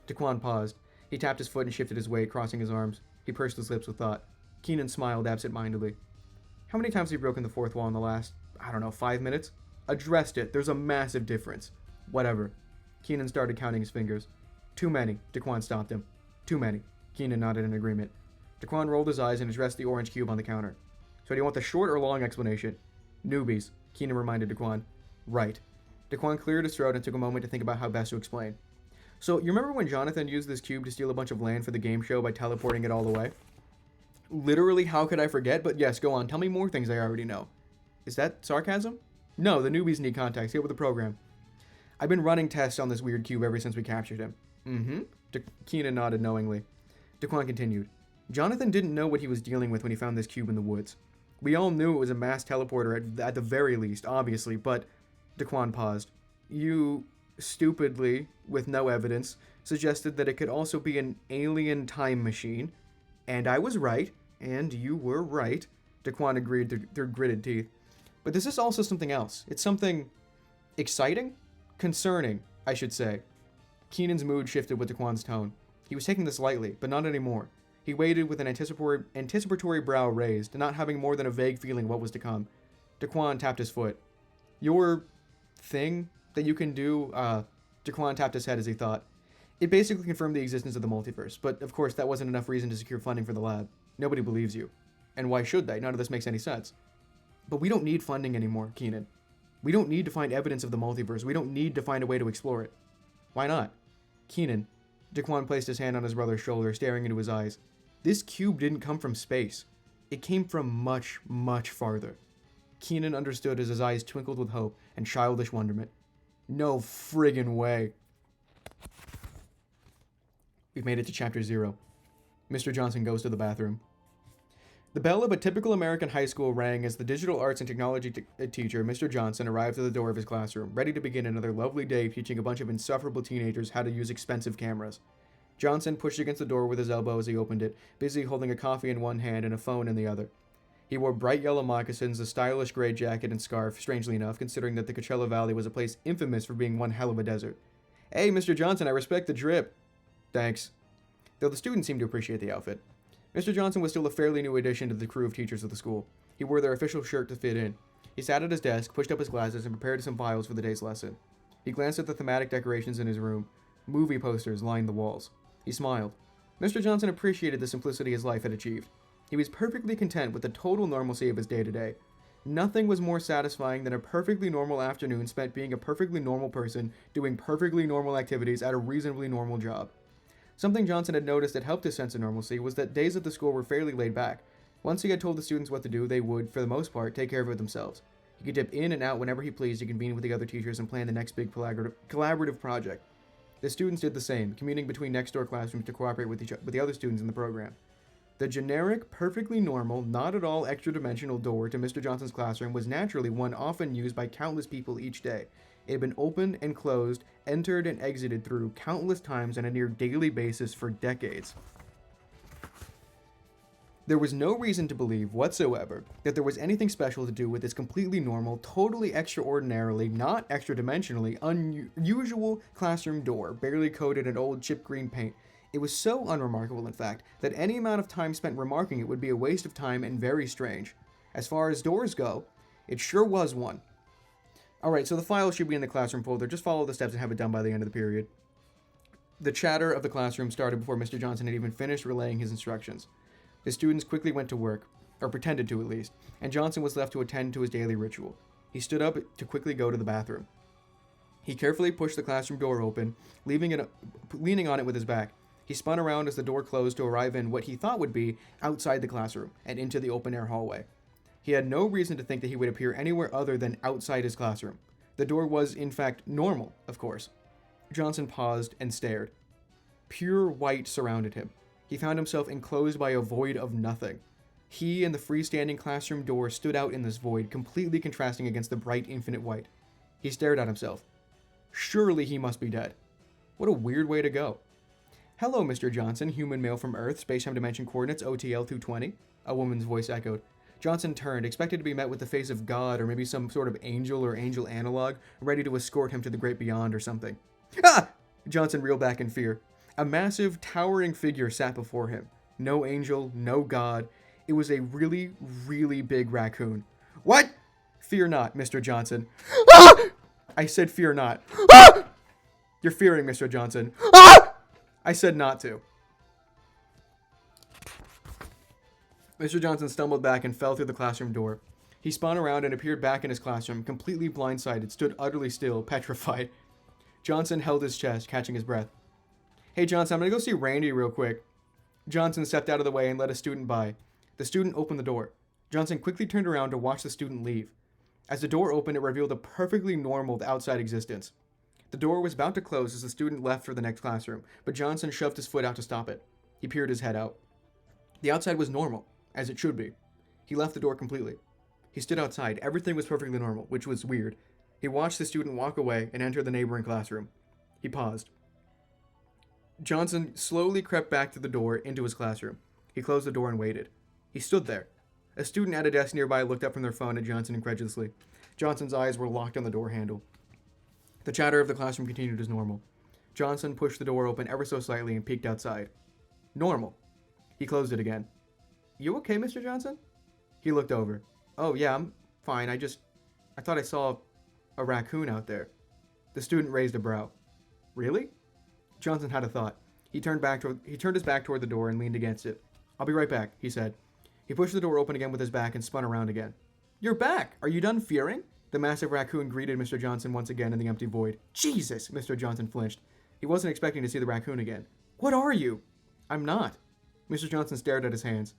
Daquan paused. He tapped his foot and shifted his weight, crossing his arms. He pursed his lips with thought. Keenan smiled absent-mindedly. How many times have you broken the fourth wall in the last, 5 minutes? Addressed it. There's a massive difference. Whatever. Keenan started counting his fingers. Too many. Daquan stopped him. Too many. Keenan nodded in agreement. Daquan rolled his eyes and addressed the orange cube on the counter. So do you want the short or long explanation? Newbies, Keenan reminded Daquan. Right. Daquan cleared his throat and took a moment to think about how best to explain. So, you remember when Jonathan used this cube to steal a bunch of land for the game show by teleporting it all away? Literally, how could I forget? But yes, go on. Tell me more things I already know. Is that sarcasm? No, the newbies need context. Get with the program. I've been running tests on this weird cube ever since we captured him. Mm-hmm. Keenan nodded knowingly. Daquan continued. Jonathan didn't know what he was dealing with when he found this cube in the woods. We all knew it was a mass teleporter at the very least, obviously, but... Daquan paused. You, stupidly, with no evidence, suggested that it could also be an alien time machine. And I was right, and you were right, Daquan agreed through gritted teeth. But this is also something else. It's something... exciting? Concerning, I should say. Keenan's mood shifted with Daquan's tone. He was taking this lightly, but not anymore. He waited with an anticipatory brow raised, not having more than a vague feeling what was to come. Daquan tapped his foot. Your... thing that you can do, Daquan tapped his head as he thought. It basically confirmed the existence of the multiverse, but of course that wasn't enough reason to secure funding for the lab. Nobody believes you. And why should they? None of this makes any sense. But we don't need funding anymore, Keenan. We don't need to find evidence of the multiverse. We don't need to find a way to explore it. Why not? Keenan. Daquan placed his hand on his brother's shoulder, staring into his eyes. This cube didn't come from space. It came from much, much farther. Keenan understood as his eyes twinkled with hope and childish wonderment. No friggin' way. We've made it to Chapter 0. Mr. Johnson goes to the bathroom. The bell of a typical American high school rang as the digital arts and technology teacher, Mr. Johnson, arrived at the door of his classroom, ready to begin another lovely day teaching a bunch of insufferable teenagers how to use expensive cameras. Johnson pushed against the door with his elbow as he opened it, busy holding a coffee in one hand and a phone in the other. He wore bright yellow moccasins, a stylish gray jacket and scarf, strangely enough, considering that the Coachella Valley was a place infamous for being one hell of a desert. Hey, Mr. Johnson, I respect the drip. Thanks. Though the students seemed to appreciate the outfit. Mr. Johnson was still a fairly new addition to the crew of teachers of the school. He wore their official shirt to fit in. He sat at his desk, pushed up his glasses, and prepared some files for the day's lesson. He glanced at the thematic decorations in his room. Movie posters lined the walls. He smiled. Mr. Johnson appreciated the simplicity his life had achieved. He was perfectly content with the total normalcy of his day-to-day. Nothing was more satisfying than a perfectly normal afternoon spent being a perfectly normal person doing perfectly normal activities at a reasonably normal job. Something Johnson had noticed that helped his sense of normalcy was that days at the school were fairly laid back. Once he had told the students what to do, they would, for the most part, take care of it themselves. He could dip in and out whenever he pleased to convene with the other teachers and plan the next big collaborative project. The students did the same, commuting between next-door classrooms to cooperate with the other students in the program. The generic, perfectly normal, not at all extra-dimensional door to Mr. Johnson's classroom was naturally one often used by countless people each day. It had been opened and closed, entered and exited through countless times on a near daily basis for decades. There was no reason to believe whatsoever that there was anything special to do with this completely normal, totally extraordinarily, not extra-dimensionally, unusual classroom door, barely coated in old chip green paint. It was so unremarkable, in fact, that any amount of time spent remarking it would be a waste of time and very strange. As far as doors go, it sure was one. Alright, so the file should be in the classroom folder. Just follow the steps and have it done by the end of the period. The chatter of the classroom started before Mr. Johnson had even finished relaying his instructions. The students quickly went to work, or pretended to at least, and Johnson was left to attend to his daily ritual. He stood up to quickly go to the bathroom. He carefully pushed the classroom door open, leaning on it with his back. He spun around as the door closed to arrive in what he thought would be outside the classroom and into the open-air hallway. He had no reason to think that he would appear anywhere other than outside his classroom. The door was, in fact, normal, of course. Johnson paused and stared. Pure white surrounded him. He found himself enclosed by a void of nothing. He and the freestanding classroom door stood out in this void, completely contrasting against the bright, infinite white. He stared at himself. Surely he must be dead. What a weird way to go. Hello, Mr. Johnson, human male from Earth, space-time dimension coordinates OTL 220, a woman's voice echoed. Johnson turned, expected to be met with the face of God or maybe some sort of angel or angel analog, ready to escort him to the great beyond or something. Ah! Johnson reeled back in fear. A massive, towering figure sat before him. No angel, no God. It was a really, really big raccoon. What? Fear not, Mr. Johnson. Ah! I said fear not. Ah! You're fearing, Mr. Johnson. Ah! I said not to. Mr. Johnson stumbled back and fell through the classroom door. He spun around and appeared back in his classroom, completely blindsided, stood utterly still, petrified. Johnson held his chest, catching his breath. Hey, Johnson, I'm gonna go see Randy real quick. Johnson stepped out of the way and let a student by. The student opened the door. Johnson quickly turned around to watch the student leave. As the door opened, it revealed a perfectly normal outside existence. The door was about to close as the student left for the next classroom, but Johnson shoved his foot out to stop it. He peered his head out. The outside was normal, as it should be. He left the door completely. He stood outside. Everything was perfectly normal, which was weird. He watched the student walk away and enter the neighboring classroom. He paused. Johnson slowly crept back to the door into his classroom. He closed the door and waited. He stood there. A student at a desk nearby looked up from their phone at Johnson incredulously. Johnson's eyes were locked on the door handle. The chatter of the classroom continued as normal. Johnson pushed the door open ever so slightly and peeked outside. Normal. He closed it again. You okay, Mr. Johnson? He looked over. Oh, yeah, I'm fine. I thought I saw a raccoon out there. The student raised a brow. Really? Johnson had a thought. He turned his back toward the door and leaned against it. I'll be right back, he said. He pushed the door open again with his back and spun around again. You're back! Are you done fearing? The massive raccoon greeted Mr. Johnson once again in the empty void. Jesus! Mr. Johnson flinched. He wasn't expecting to see the raccoon again. What are you? I'm not. Mr. Johnson stared at his hands.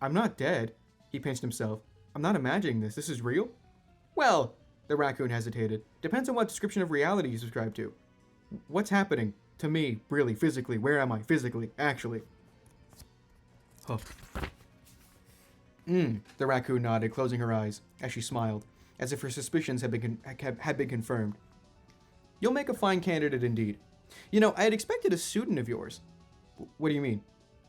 I'm not dead. He pinched himself. I'm not imagining this. This is real? Well, the raccoon hesitated. Depends on what description of reality you subscribe to. What's happening? To me, really, physically. Where am I? Physically, actually. Huh. The raccoon nodded, closing her eyes, as she smiled, as if her suspicions had been confirmed. You'll make a fine candidate indeed. You know, I had expected a student of yours. What do you mean?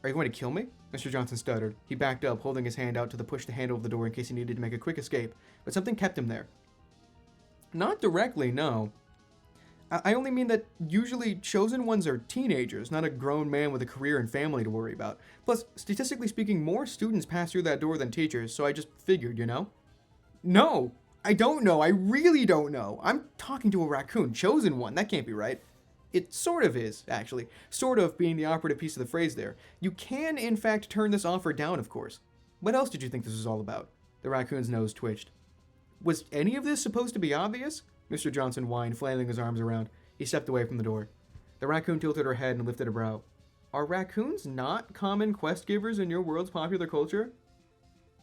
Are you going to kill me? Mr. Johnson stuttered. He backed up, holding his hand out to push the handle of the door in case he needed to make a quick escape, but something kept him there. Not directly, no. I only mean that usually chosen ones are teenagers, not a grown man with a career and family to worry about. Plus, statistically speaking, more students pass through that door than teachers, so I just figured, you know? No, I don't know. I really don't know. I'm talking to a raccoon. Chosen one. That can't be right. It sort of is, actually. Sort of being the operative piece of the phrase there. You can, in fact, turn this offer down, of course. What else did you think this was all about? The raccoon's nose twitched. Was any of this supposed to be obvious? Mr. Johnson whined, flailing his arms around. He stepped away from the door. The raccoon tilted her head and lifted a brow. Are raccoons not common quest givers in your world's popular culture?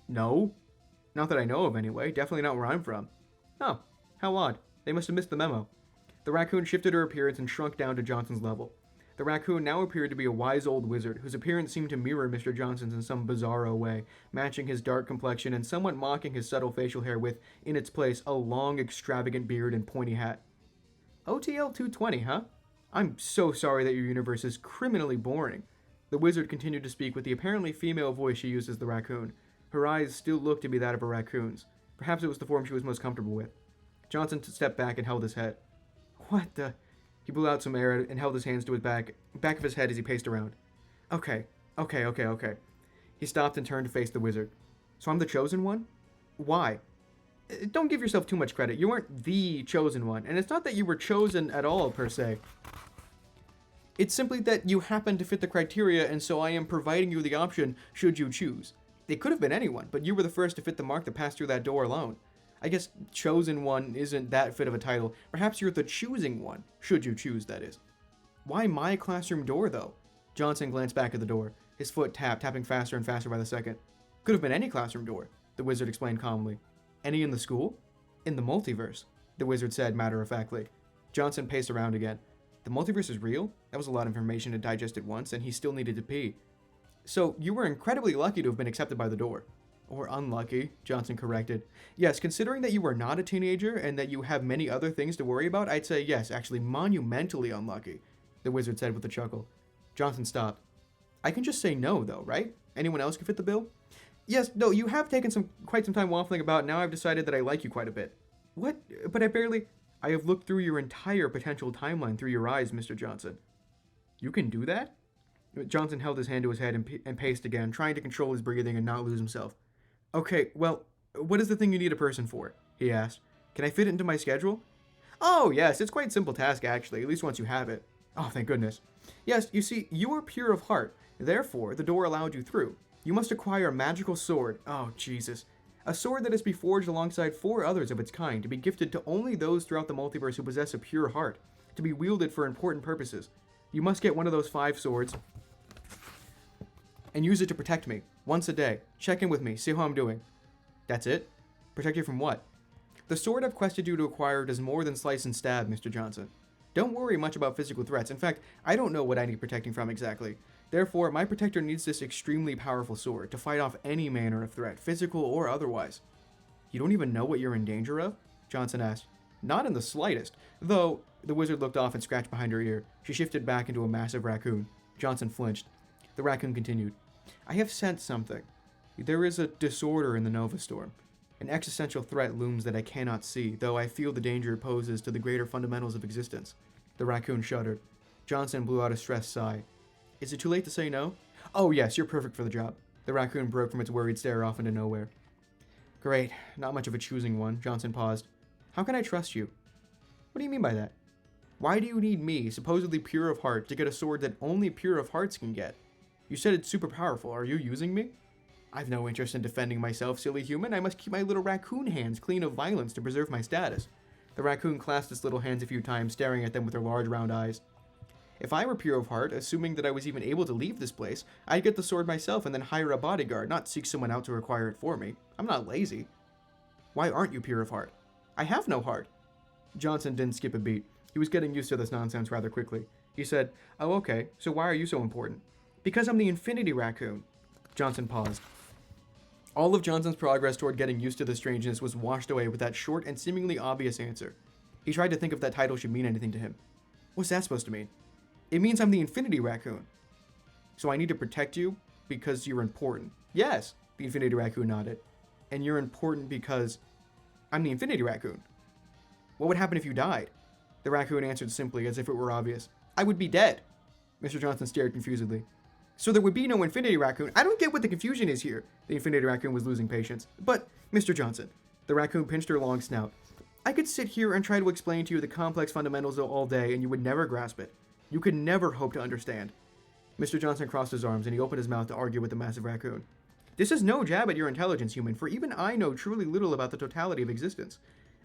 No. Not that I know of, anyway. Definitely not where I'm from. Oh, how odd. They must have missed the memo. The raccoon shifted her appearance and shrunk down to Johnson's level. The raccoon now appeared to be a wise old wizard, whose appearance seemed to mirror Mr. Johnson's in some bizarro way, matching his dark complexion and somewhat mocking his subtle facial hair with, in its place, a long, extravagant beard and pointy hat. OTL 220, huh? I'm so sorry that your universe is criminally boring. The wizard continued to speak with the apparently female voice she used as the raccoon. Her eyes still looked to be that of a raccoon's. Perhaps it was the form she was most comfortable with. Johnson stepped back and held his head. What the? He blew out some air and held his hands to his back of his head as he paced around. Okay. He stopped and turned to face the wizard. So I'm the chosen one? Why? Don't give yourself too much credit. You weren't the chosen one, and it's not that you were chosen at all, per se. It's simply that you happen to fit the criteria, and so I am providing you the option should you choose. It could have been anyone, but you were the first to fit the mark that passed through that door alone. I guess chosen one isn't that fit of a title. Perhaps you're the choosing one, should you choose, that is. Why my classroom door, though? Johnson glanced back at the door, his foot tapping faster and faster by the second. Could have been any classroom door, the wizard explained calmly. Any in the school? In the multiverse, the wizard said matter-of-factly. Johnson paced around again. The multiverse is real? That was a lot of information to digest at once, and he still needed to pee. So, you were incredibly lucky to have been accepted by the door. Or unlucky, Johnson corrected. Yes, considering that you are not a teenager and that you have many other things to worry about, I'd say yes, actually monumentally unlucky, the wizard said with a chuckle. Johnson stopped. I can just say no, though, right? Anyone else can fit the bill? Yes, no, you have taken quite some time waffling about, and now I've decided that I like you quite a bit. What? But I have looked through your entire potential timeline through your eyes, Mr. Johnson. You can do that? Johnson held his hand to his head and paced again, trying to control his breathing and not lose himself. Okay, well, what is the thing you need a person for? He asked. Can I fit it into my schedule? Oh, yes, it's quite a simple task, actually, at least once you have it. Oh, thank goodness. Yes, you see, you are pure of heart. Therefore, the door allowed you through. You must acquire a magical sword. Oh, Jesus. A sword that is to be forged alongside 4 others of its kind, to be gifted to only those throughout the multiverse who possess a pure heart, to be wielded for important purposes. You must get one of those 5 swords and use it to protect me, once a day. Check in with me, see how I'm doing. That's it? Protect you from what? The sword I've quested you to acquire does more than slice and stab, Mr. Johnson. Don't worry much about physical threats. In fact, I don't know what I need protecting from exactly. Therefore, my protector needs this extremely powerful sword to fight off any manner of threat, physical or otherwise. You don't even know what you're in danger of? Johnson asked. Not in the slightest. Though, the wizard looked off and scratched behind her ear. She shifted back into a massive raccoon. Johnson flinched. The raccoon continued. I have sensed something. There is a disorder in the Nova Storm. An existential threat looms that I cannot see, though I feel the danger it poses to the greater fundamentals of existence. The raccoon shuddered. Johnson blew out a stressed sigh. Is it too late to say no? Oh yes, you're perfect for the job. The raccoon broke from its worried stare off into nowhere. Great, not much of a choosing one. Johnson paused. How can I trust you? What do you mean by that? Why do you need me, supposedly pure of heart, to get a sword that only pure of hearts can get? You said it's super powerful. Are you using me? I've no interest in defending myself, silly human. I must keep my little raccoon hands clean of violence to preserve my status. The raccoon clasped its little hands a few times, staring at them with her large round eyes. If I were pure of heart, assuming that I was even able to leave this place, I'd get the sword myself and then hire a bodyguard, not seek someone out to acquire it for me. I'm not lazy. Why aren't you pure of heart? I have no heart. Johnson didn't skip a beat. He was getting used to this nonsense rather quickly. He said, Oh, okay, so why are you so important? Because I'm the Infinity Raccoon. Johnson paused. All of Johnson's progress toward getting used to the strangeness was washed away with that short and seemingly obvious answer. He tried to think if that title should mean anything to him. What's that supposed to mean? It means I'm the Infinity Raccoon. So I need to protect you because you're important. Yes, the Infinity Raccoon nodded. And you're important because I'm the Infinity Raccoon. What would happen if you died? The raccoon answered simply, as if it were obvious. I would be dead. Mr. Johnson stared confusedly. So there would be no Infinity Raccoon. I don't get what the confusion is here. The Infinity Raccoon was losing patience. But, Mr. Johnson, the raccoon pinched her long snout. I could sit here and try to explain to you the complex fundamentals all day and you would never grasp it. You could never hope to understand. Mr. Johnson crossed his arms and he opened his mouth to argue with the massive raccoon. This is no jab at your intelligence, human, for even I know truly little about the totality of existence.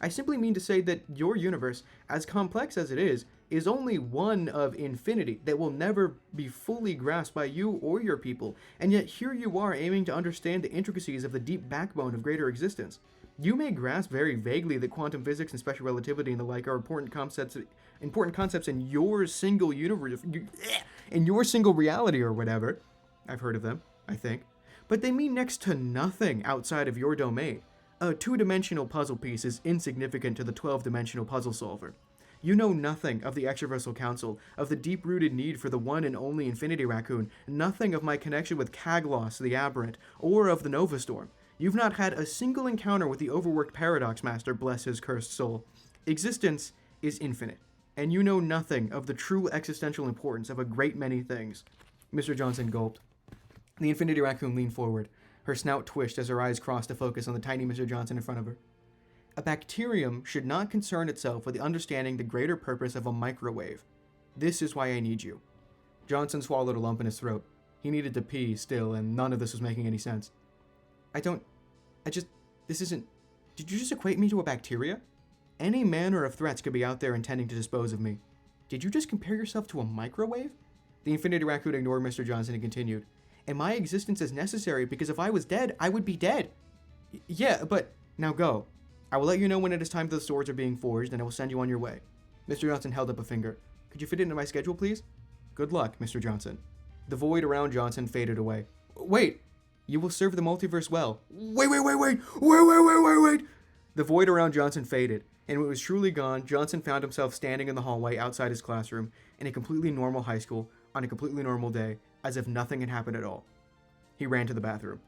I simply mean to say that your universe, as complex as it is only one of infinity that will never be fully grasped by you or your people, and yet here you are aiming to understand the intricacies of the deep backbone of greater existence. You may grasp very vaguely that quantum physics and special relativity and the like are important concepts in your single universe, in your single reality or whatever. I've heard of them, I think. But they mean next to nothing outside of your domain. A 2-dimensional puzzle piece is insignificant to the 12-dimensional puzzle solver. You know nothing of the Extraversal Council, of the deep-rooted need for the one and only Infinity Raccoon, nothing of my connection with Kaglos the Aberrant, or of the Nova Storm. You've not had a single encounter with the overworked Paradox Master, bless his cursed soul. Existence is infinite, and you know nothing of the true existential importance of a great many things. Mr. Johnson gulped. The Infinity Raccoon leaned forward. Her snout twitched as her eyes crossed to focus on the tiny Mr. Johnson in front of her. A bacterium should not concern itself with understanding the greater purpose of a microwave. This is why I need you. Johnson swallowed a lump in his throat. He needed to pee still, and none of this was making any sense. This isn't... Did you just equate me to a bacteria? Any manner of threats could be out there intending to dispose of me. Did you just compare yourself to a microwave? The Infinity Raccoon ignored Mr. Johnson and continued. And my existence is necessary because if I was dead, I would be dead. Yeah, but... Now go. I will let you know when it is time the swords are being forged, and I will send you on your way. Mr. Johnson held up a finger. Could you fit it into my schedule, please? Good luck, Mr. Johnson. The void around Johnson faded away. Wait! You will serve the multiverse well. Wait! The void around Johnson faded, and when it was truly gone, Johnson found himself standing in the hallway outside his classroom in a completely normal high school on a completely normal day, as if nothing had happened at all. He ran to the bathroom.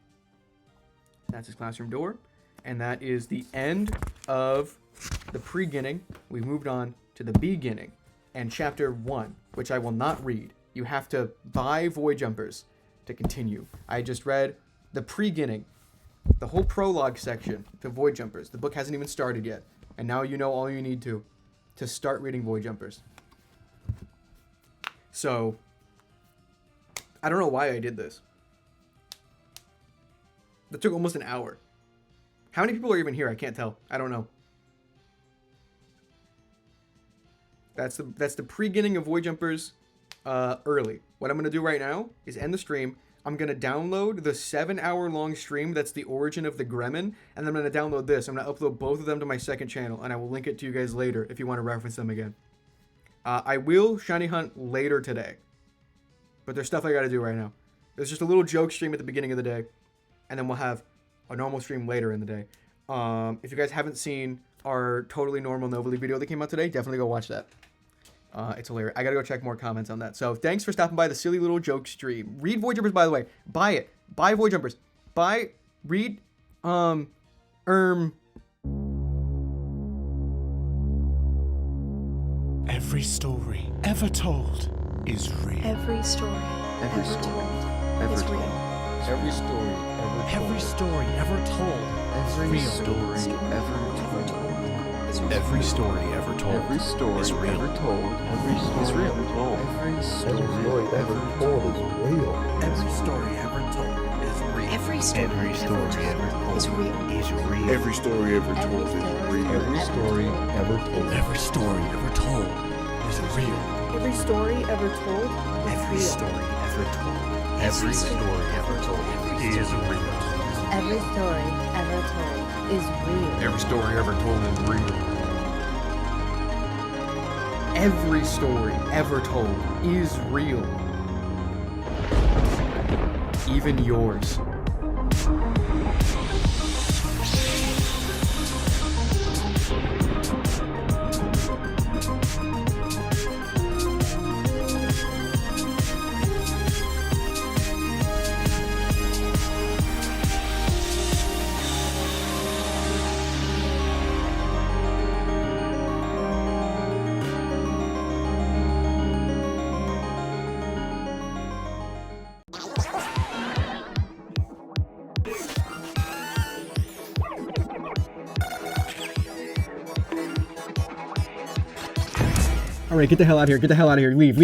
That's his classroom door. And that is the end of the Preginning. We've moved on to the beginning and chapter 1, which I will not read. You have to buy Void Jumpers to continue. I just read the Preginning, the whole prologue section to Void Jumpers. The book hasn't even started yet, and now you know all you need to start reading Void Jumpers. So, I don't know why I did this. That took almost an hour. How many people are even here? I can't tell. I don't know. That's the Preginning of Void Jumpers early. What I'm going to do right now is end the stream. I'm going to download the 7-hour-long stream that's the origin of the Gremlin, and then I'm going to download this. I'm going to upload both of them to my second channel, and I will link it to you guys later if you want to reference them again. I will shiny hunt later today, but there's stuff I got to do right now. There's just a little joke stream at the beginning of the day, and then we'll have a normal stream later in the day. If you guys haven't seen our totally normal Nova League video that came out today, definitely go watch that. It's hilarious. I gotta go check more comments on that. So thanks for stopping by the silly little joke stream. Read Void Jumpers, by the way. Buy it. Buy Void Jumpers. Read, Every story ever told is real. Every story ever told is real. Every story ever told. Every story ever told is real. Every story ever told. Every story is real. ever told Every story ever told. is Every real. story ever told. Every story ever told is real. Every story ever told is real. Every story ever told is real. Every story ever told. Every story ever told is real. Every story ever told Every is story real. ever told Every story ever told is real. Every story ever told is real. Every story ever told is real. Every story ever told is real. Even yours. All right, get the hell out of here. Get the hell out of here. Leave.